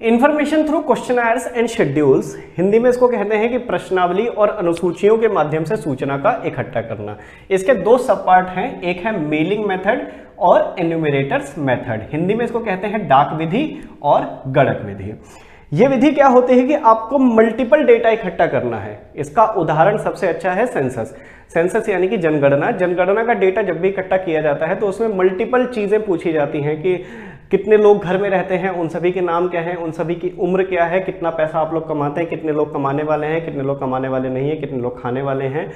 Information through questioners and schedules, Hindi में इसको कहते हैं कि प्रश्नावली और अनुसूचियों के माध्यम से सूचना का इकट्ठा करना। इसके दो सब पार्ट हैं, एक है मेलिंग मेथड और एन्यूमरेटर्स मेथड। हिंदी में इसको कहते हैं डाक विधि और गणक विधि। ये विधि क्या होती है कि आपको मल्टीपल डेटा इकट्ठा करना है। इसका उदाहरण सबसे अच्छा है सेंसस। सेंसस यानी कि जनगणना। जनगणना का डेटा जब भी इकट्ठा किया जाता है तो उसमें मल्टीपल चीजें पूछी जाती हैं कि कितने लोग घर में रहते हैं, उन सभी के नाम क्या हैं, उन सभी की उम्र क्या है, कितना पैसा आप लोग कमाते हैं, कितने लोग कमाने वाले हैं, कितने लोग कमाने वाले नहीं है, कितने लोग खाने वाले हैं,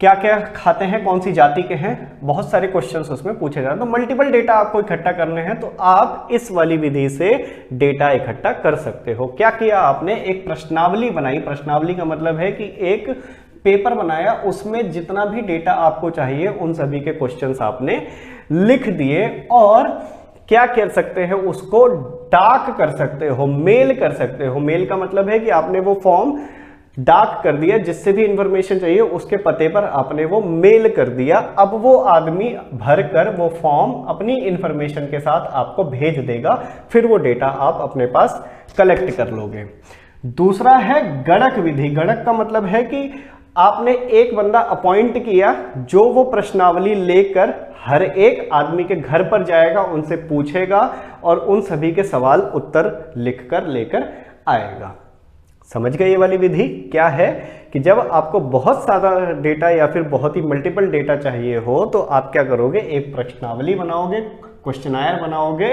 क्या क्या खाते हैं, कौन सी जाति के हैं। बहुत सारे क्वेश्चंस उसमें पूछे जाते हैं। तो मल्टीपल डेटा आपको इकट्ठा करने हैं तो आप इस वाली विधि से डेटा इकट्ठा कर सकते हो। क्या किया आपने, एक प्रश्नावली बनाई। प्रश्नावली का मतलब है कि एक पेपर बनाया, उसमें जितना भी डेटा आपको चाहिए उन सभी के क्वेश्चंस आपने लिख दिए और क्या कर सकते हैं, उसको डाक कर सकते हो, मेल कर सकते हो। मेल का मतलब है कि आपने वो फॉर्म डाक कर दिया, जिससे भी इंफॉर्मेशन चाहिए उसके पते पर आपने वो मेल कर दिया। अब वो आदमी भरकर वो फॉर्म अपनी इंफॉर्मेशन के साथ आपको भेज देगा, फिर वो डेटा आप अपने पास कलेक्ट कर लोगे। दूसरा है गणक विधि। गणक का मतलब है कि आपने एक बंदा अपॉइंट किया जो वो प्रश्नावली लेकर हर एक आदमी के घर पर जाएगा, उनसे पूछेगा और उन सभी के सवाल उत्तर लिखकर लेकर आएगा। समझ गए ये वाली विधि क्या है कि जब आपको बहुत सारा डेटा या फिर बहुत ही मल्टीपल डेटा चाहिए हो तो आप क्या करोगे, एक प्रश्नावली बनाओगे, क्वेश्चनायर बनाओगे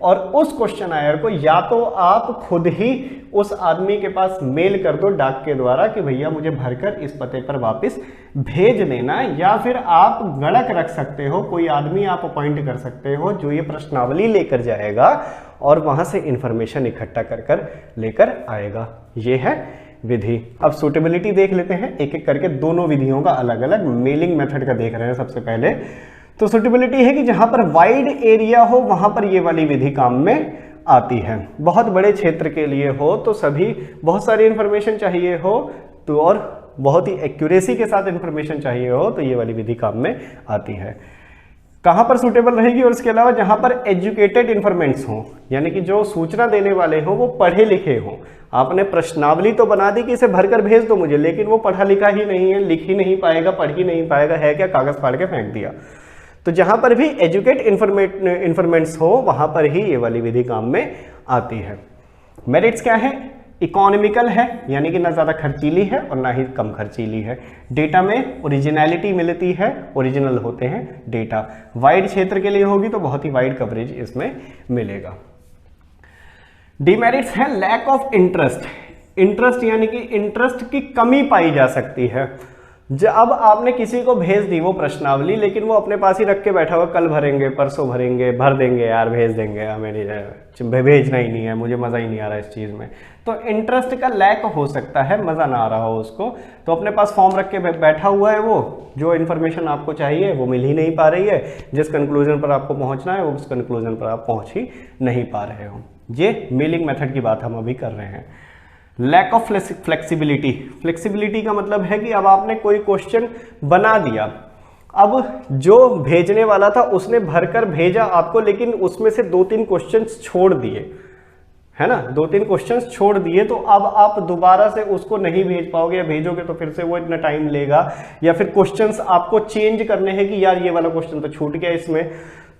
और उस क्वेश्चनायर को या तो आप खुद ही उस आदमी के पास मेल कर दो डाक के द्वारा कि भैया मुझे भरकर इस पते पर वापस भेज देना, या फिर आप गणक रख सकते हो, कोई आदमी आप अपॉइंट कर सकते हो जो ये प्रश्नावली लेकर जाएगा और वहां से इंफॉर्मेशन इकट्ठा कर लेकर आएगा। ये है विधि। अब सूटेबिलिटी देख लेते हैं एक एक करके, दोनों विधियों का अलग अलग। मेलिंग मेथड का देख रहे हैं सबसे पहले। तो सूटेबिलिटी है कि जहां पर वाइड एरिया हो वहां पर ये वाली विधि काम में आती है। बहुत बड़े क्षेत्र के लिए हो तो सभी बहुत सारी इंफॉर्मेशन चाहिए हो तो, और बहुत ही एक्यूरेसी के साथ इंफॉर्मेशन चाहिए हो तो ये वाली विधि काम में आती है। कहां पर सूटेबल रहेगी, और इसके अलावा जहां पर एजुकेटेड इन्फॉर्मेंट्स हों, यानी कि जो सूचना देने वाले हों वो पढ़े लिखे हों। आपने प्रश्नावली तो बना दी कि इसे भरकर भेज दो मुझे, लेकिन वो पढ़ा लिखा ही नहीं है, लिख ही नहीं पाएगा, पढ़ ही नहीं पाएगा, है क्या, कागज फाड़ के फेंक दिया। तो जहां पर भी एजुकेट इन्फॉर्मेंट्स हो वहां पर ही ये वाली विधि काम में आती है। मेरिट्स क्या है, इकोनॉमिकल है यानी कि ना ज़्यादा खर्चीली है और ना ही कम खर्चीली है। डेटा में ओरिजिनलिटी मिलती है, ओरिजिनल होते हैं डेटा। वाइड क्षेत्र के लिए होगी तो बहुत ही वाइड कवरेज इसमें मिलेगा। डीमेरिट्स है लैक ऑफ इंटरेस्ट। इंटरेस्ट यानी कि इंटरेस्ट की कमी पाई जा सकती है। जब आपने किसी को भेज दी वो प्रश्नावली, लेकिन वो अपने पास ही रख के बैठा हुआ, कल भरेंगे, परसों भरेंगे, भर देंगे यार, भेज देंगे, हमें नहीं भेजना ही नहीं है, मुझे मज़ा ही नहीं आ रहा इस चीज़ में। तो इंटरेस्ट का लैक हो सकता है, मज़ा ना आ रहा हो उसको, तो अपने पास फॉर्म रख के बैठा हुआ है, वो जो इन्फॉर्मेशन आपको चाहिए वो मिल ही नहीं पा रही है, जिस कंक्लूजन पर आपको पहुँचना है वो उस कंक्लूजन पर आप पहुँच ही नहीं पा रहे हो। ये मेलिंग मेथड की बात हम अभी कर रहे हैं। Lack of flexibility. फ्लेक्सिबिलिटी का मतलब है कि अब आपने कोई क्वेश्चन बना दिया, अब जो भेजने वाला था उसने भरकर भेजा आपको, लेकिन उसमें से 2-3 क्वेश्चंस छोड़ दिए, है ना, 2-3 क्वेश्चंस छोड़ दिए, तो अब आप दोबारा से उसको नहीं भेज पाओगे, या भेजोगे तो फिर से वो इतना टाइम लेगा, या फिर क्वेश्चंस आपको चेंज करने हैं कि यार ये वाला क्वेश्चन तो छूट गया इसमें,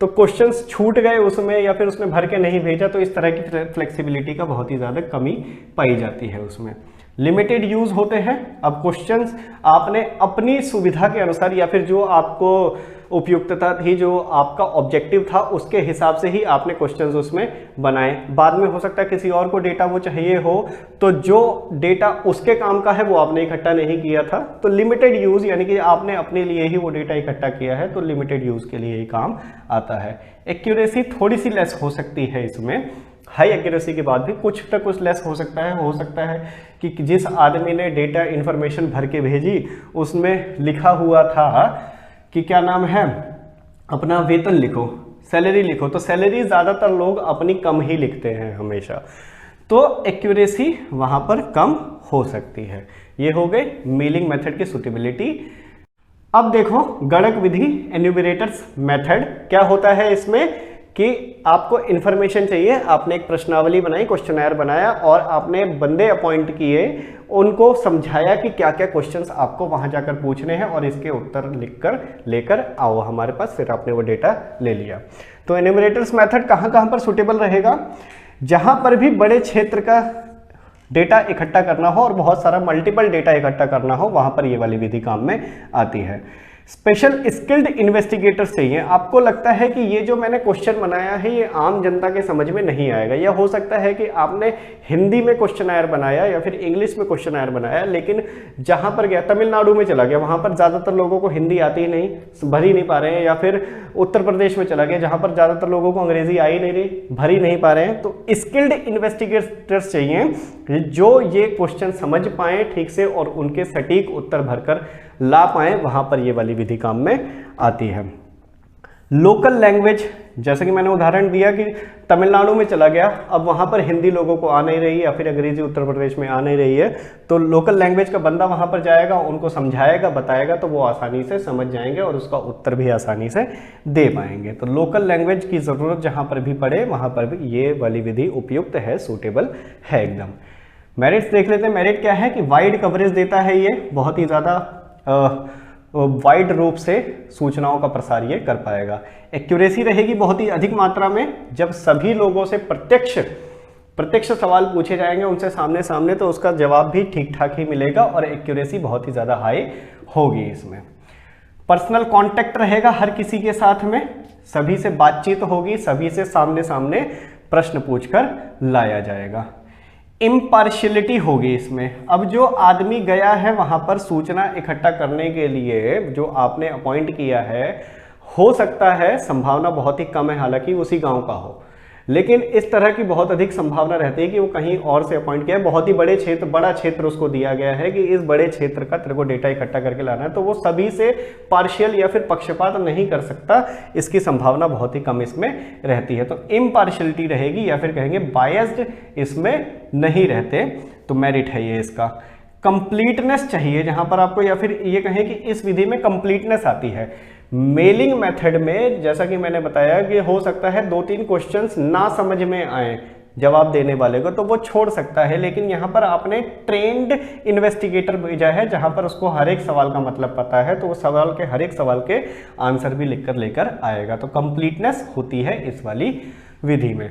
तो क्वेश्चंस छूट गए उसमें, या फिर उसने भर के नहीं भेजा, तो इस तरह की फ्लेक्सिबिलिटी का बहुत ही ज़्यादा कमी पाई जाती है उसमें। लिमिटेड यूज होते हैं। अब क्वेश्चंस आपने अपनी सुविधा के अनुसार या फिर जो आपको उपयुक्तता थी, जो आपका ऑब्जेक्टिव था, उसके हिसाब से ही आपने क्वेश्चंस उसमें बनाए। बाद में हो सकता है किसी और को डेटा वो चाहिए हो, तो जो डेटा उसके काम का है वो आपने इकट्ठा नहीं किया था, तो लिमिटेड यूज यानी कि आपने अपने लिए ही वो डेटा इकट्ठा किया है, तो लिमिटेड यूज के लिए ही काम आता है। एक्यूरेसी थोड़ी सी लेस हो सकती है इसमें, हाई एक्यूरेसी के बाद भी कुछ तक कुछ लेस हो सकता है। हो सकता है कि जिस आदमी ने डेटा इन्फॉर्मेशन भर के भेजी उसमें लिखा हुआ था कि क्या नाम है, अपना वेतन लिखो, सैलरी लिखो, तो सैलरी ज़्यादातर लोग अपनी कम ही लिखते हैं हमेशा, तो एक्यूरेसी वहाँ पर कम हो सकती है। ये हो गई मेलिंग मेथड की सूटेबिलिटी। अब देखो गणक विधि, एन्यूमरेटर्स मेथड क्या होता है इसमें कि आपको इन्फॉर्मेशन चाहिए, आपने एक प्रश्नावली बनाई, क्वेश्चनर बनाया और आपने बंदे अपॉइंट किए, उनको समझाया कि क्या क्या क्वेश्चंस आपको वहां जाकर पूछने हैं और इसके उत्तर लिखकर लेकर आओ हमारे पास, फिर आपने वो डेटा ले लिया। तो एन्यूमरेटर्स मेथड कहां पर सुटेबल रहेगा? जहां पर भी बड़े क्षेत्र का डेटा इकट्ठा करना हो और बहुत सारा मल्टीपल डेटा इकट्ठा करना हो, वहां पर ये वाली विधि काम में आती है। स्पेशल स्किल्ड इन्वेस्टिगेटर्स चाहिए। आपको लगता है कि ये जो मैंने क्वेश्चन बनाया है ये आम जनता के समझ में नहीं आएगा, या हो सकता है कि आपने हिंदी में क्वेश्चनर बनाया या फिर इंग्लिश में क्वेश्चनर बनाया, लेकिन जहां पर गया तमिलनाडु में चला गया, वहां पर ज्यादातर लोगों को हिंदी आती ही नहीं, भर ही नहीं पा रहे हैं, या फिर उत्तर प्रदेश में चला गया जहां पर ज्यादातर लोगों को अंग्रेजी आ ही नहीं रही, भर ही नहीं पा रहे हैं। तो स्किल्ड इन्वेस्टिगेटर्स चाहिए जो ये क्वेश्चन समझ पाए ठीक से और उनके सटीक उत्तर भरकर ला पाए, वहां पर ये वाली विधि काम में आती है। लोकल लैंग्वेज, जैसे कि मैंने उदाहरण दिया कि तमिलनाडु में चला गया, अब वहां पर हिंदी लोगों को आ नहीं रही या फिर अंग्रेजी उत्तर प्रदेश में आ नहीं रही है, तो लोकल लैंग्वेज का बंदा वहां पर जाएगा, उनको समझाएगा, बताएगा, तो वो आसानी से समझ जाएंगे और उसका उत्तर भी आसानी से दे पाएंगे। तो लोकल लैंग्वेज की जरूरत जहां पर भी पड़े वहां पर भी ये वाली विधि उपयुक्त है, सूटेबल है एकदम। मेरिट्स देख लेते हैं। मेरिट क्या है कि वाइड कवरेज देता है, ये बहुत ही ज्यादा वाइड रूप से सूचनाओं का प्रसार ये कर पाएगा। एक्यूरेसी रहेगी बहुत ही अधिक मात्रा में, जब सभी लोगों से प्रत्यक्ष सवाल पूछे जाएंगे उनसे सामने सामने, तो उसका जवाब भी ठीक ठाक ही मिलेगा और एक्यूरेसी बहुत ही ज्यादा हाई होगी इसमें। पर्सनल कांटेक्ट रहेगा हर किसी के साथ में, सभी से बातचीत होगी, सभी से सामने सामने प्रश्न पूछकर लाया जाएगा। इम्पार्शियलिटी होगी इसमें। अब जो आदमी गया है वहां पर सूचना इकट्ठा करने के लिए, जो आपने अपॉइंट किया है, हो सकता है, संभावना बहुत ही कम है हालांकि उसी गांव का हो, लेकिन इस तरह की बहुत अधिक संभावना रहती है कि वो कहीं और से अपॉइंट किया है, बहुत ही बड़ा क्षेत्र उसको दिया गया है कि इस बड़े क्षेत्र का तेरे को डेटा इकट्ठा करके लाना है, तो वो सभी से पार्शियल या फिर पक्षपात नहीं कर सकता, इसकी संभावना बहुत ही कम इसमें रहती है। तो इम्पार्शियलिटी रहेगी या फिर कहेंगे बायस्ड इसमें नहीं रहते, तो मेरिट है ये इसका। कंप्लीटनेस चाहिए जहां पर आपको, या फिर ये कहें कि इस विधि में कंप्लीटनेस आती है। मेलिंग मेथड में जैसा कि मैंने बताया कि हो सकता है 2-3 क्वेश्चंस ना समझ में आए जवाब देने वाले को, तो वो छोड़ सकता है, लेकिन यहाँ पर आपने ट्रेंड इन्वेस्टिगेटर भेजा है जहां पर उसको हर एक सवाल का मतलब पता है, तो वो सवाल के हर एक सवाल के आंसर भी लिखकर लेकर आएगा। तो कंप्लीटनेस होती है इस वाली विधि में।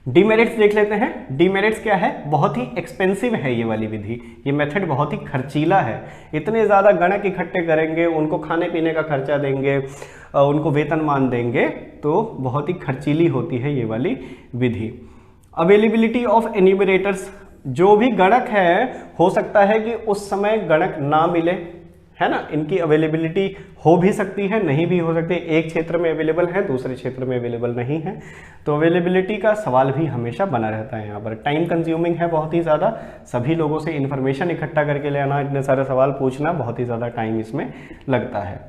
डीमेरिट्स देख लेते हैं। डीमेरिट्स क्या है? बहुत ही एक्सपेंसिव है ये वाली विधि, ये मेथड बहुत ही खर्चीला है। इतने ज़्यादा गणक इकट्ठे करेंगे, उनको खाने पीने का खर्चा देंगे, उनको वेतनमान देंगे, तो बहुत ही खर्चीली होती है ये वाली विधि। अवेलेबिलिटी ऑफ एन्यूमरेटर्स, जो भी गणक है हो सकता है कि उस समय गणक ना मिले, है ना, इनकी अवेलेबिलिटी हो भी सकती है, नहीं भी हो सकती, एक क्षेत्र में अवेलेबल है दूसरे क्षेत्र में अवेलेबल नहीं है, तो अवेलेबिलिटी का सवाल भी हमेशा बना रहता है। यहाँ पर टाइम कंज्यूमिंग है बहुत ही ज़्यादा, सभी लोगों से इन्फॉर्मेशन इकट्ठा करके ले आना, इतने सारे सवाल पूछना, बहुत ही ज़्यादा टाइम इसमें लगता है।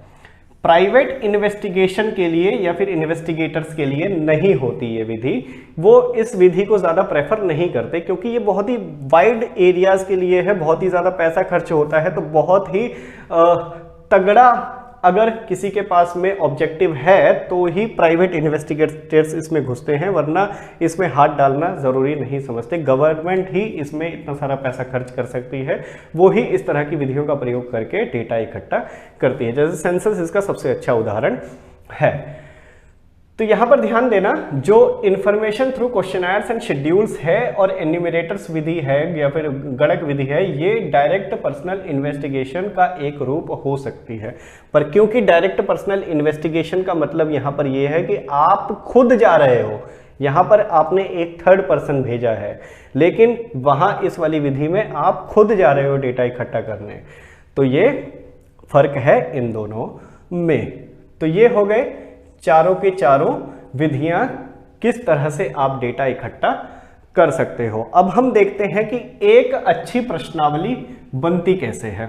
प्राइवेट इन्वेस्टिगेशन के लिए या फिर इन्वेस्टिगेटर्स के लिए नहीं होती ये विधि, वो इस विधि को ज़्यादा प्रेफर नहीं करते क्योंकि ये बहुत ही वाइड एरियाज़ के लिए है, बहुत ही ज़्यादा पैसा खर्च होता है, तो बहुत ही तगड़ा अगर किसी के पास में ऑब्जेक्टिव है तो ही प्राइवेट इन्वेस्टिगेटर्स इसमें घुसते हैं, वरना इसमें हाथ डालना ज़रूरी नहीं समझते। गवर्नमेंट ही इसमें इतना सारा पैसा खर्च कर सकती है, वो ही इस तरह की विधियों का प्रयोग करके डेटा इकट्ठा करती है, जैसे सेंसस इसका सबसे अच्छा उदाहरण है। तो यहाँ पर ध्यान देना, जो information through questioners and schedules है और एन्यूमरेटर्स विधि है या फिर गणक विधि है, ये डायरेक्ट पर्सनल इन्वेस्टिगेशन का एक रूप हो सकती है। पर क्योंकि डायरेक्ट पर्सनल इन्वेस्टिगेशन का मतलब यहाँ पर ये है कि आप खुद जा रहे हो, यहाँ पर आपने एक थर्ड पर्सन भेजा है, लेकिन वहाँ इस वाली विधि में आप खुद जा रहे हो डेटा इकट्ठा करने, तो ये फर्क है इन दोनों में। तो ये हो गए चारों के चारों विधियां किस तरह से आप डेटा इकट्ठा कर सकते हो। अब हम देखते हैं कि एक अच्छी प्रश्नावली बनती कैसे है।